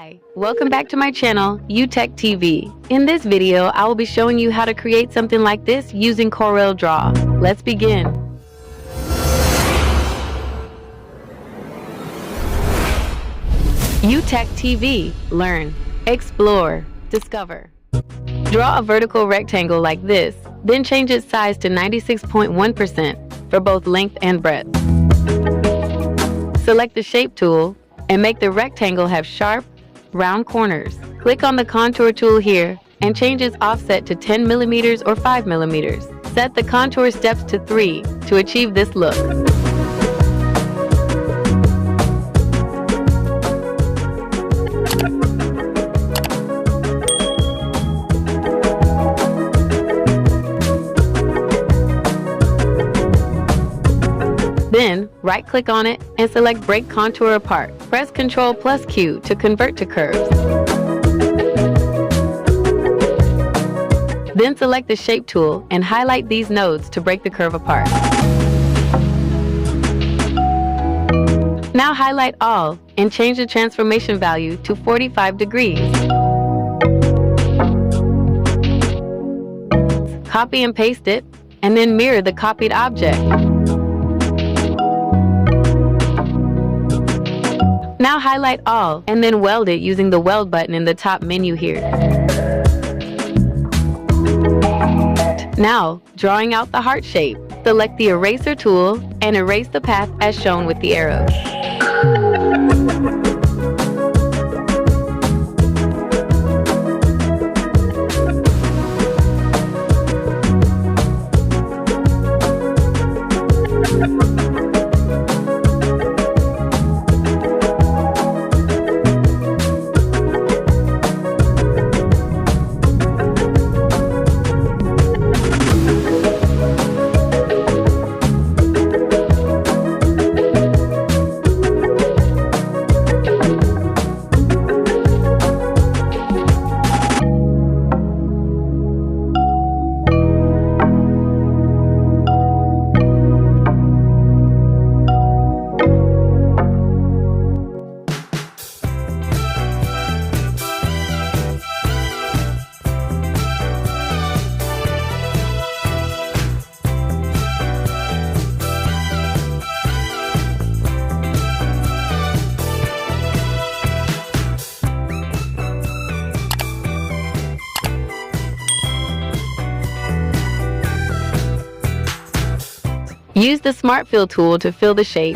Hi, welcome back to my channel, UTech TV. In this video, I will be showing you how to create something like this using CorelDraw. Let's begin. UTech TV. Learn, explore, discover. Draw a vertical rectangle like this, then change its size to 96.1% for both length and breadth. Select the Shape tool and make the rectangle have sharp, round corners. Click on the Contour tool here and change its offset to 10 millimeters or 5 millimeters. Set the contour steps to 3 to achieve this look. Then, right-click on it and select Break Contour Apart. Press Ctrl+Q to convert to curves. Then select the Shape tool and highlight these nodes to break the curve apart. Now highlight all and change the transformation value to 45 degrees. Copy and paste it, and then mirror the copied object. Now highlight all and then weld it using the weld button in the top menu here. Now, drawing out the heart shape, select the eraser tool and erase the path as shown with the arrows. Use the Smart Fill tool to fill the shape.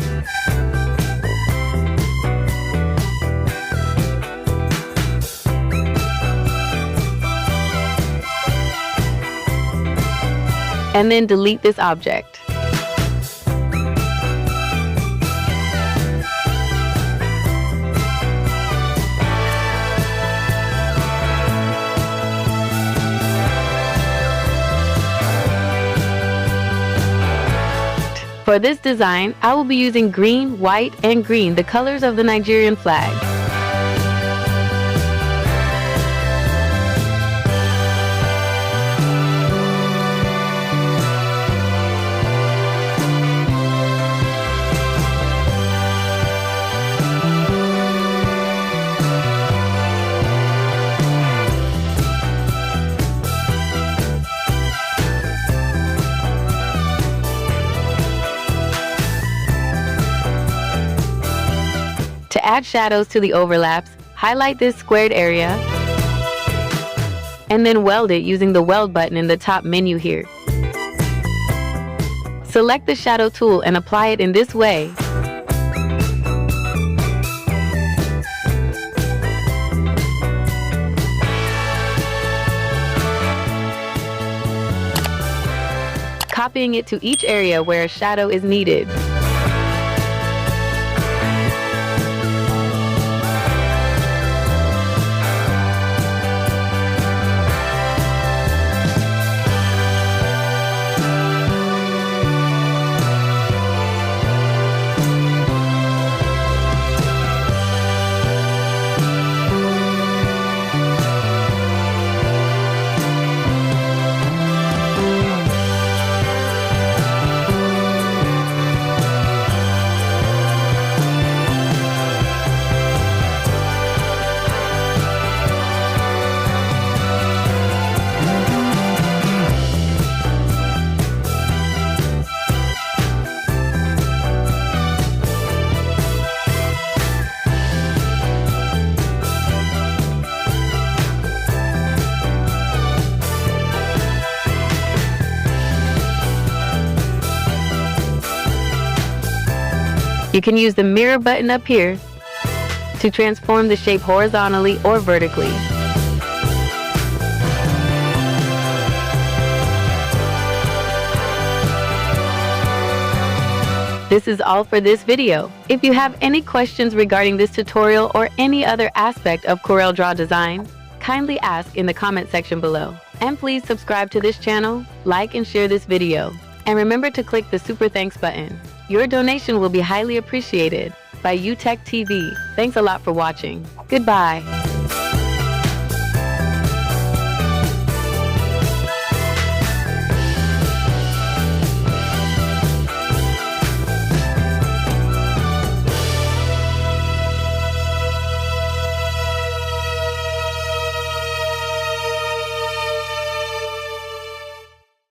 And then delete this object. For this design, I will be using green, white, and green, the colors of the Nigerian flag. To add shadows to the overlaps, highlight this squared area and then weld it using the weld button in the top menu here. Select the shadow tool and apply it in this way. Copying it to each area where a shadow is needed. You can use the mirror button up here to transform the shape horizontally or vertically. This is all for this video. If you have any questions regarding this tutorial or any other aspect of CorelDraw design, kindly ask in the comment section below. And please subscribe to this channel, like and share this video. And remember to click the super thanks button. Your donation will be highly appreciated by UTech TV. Thanks a lot for watching. Goodbye.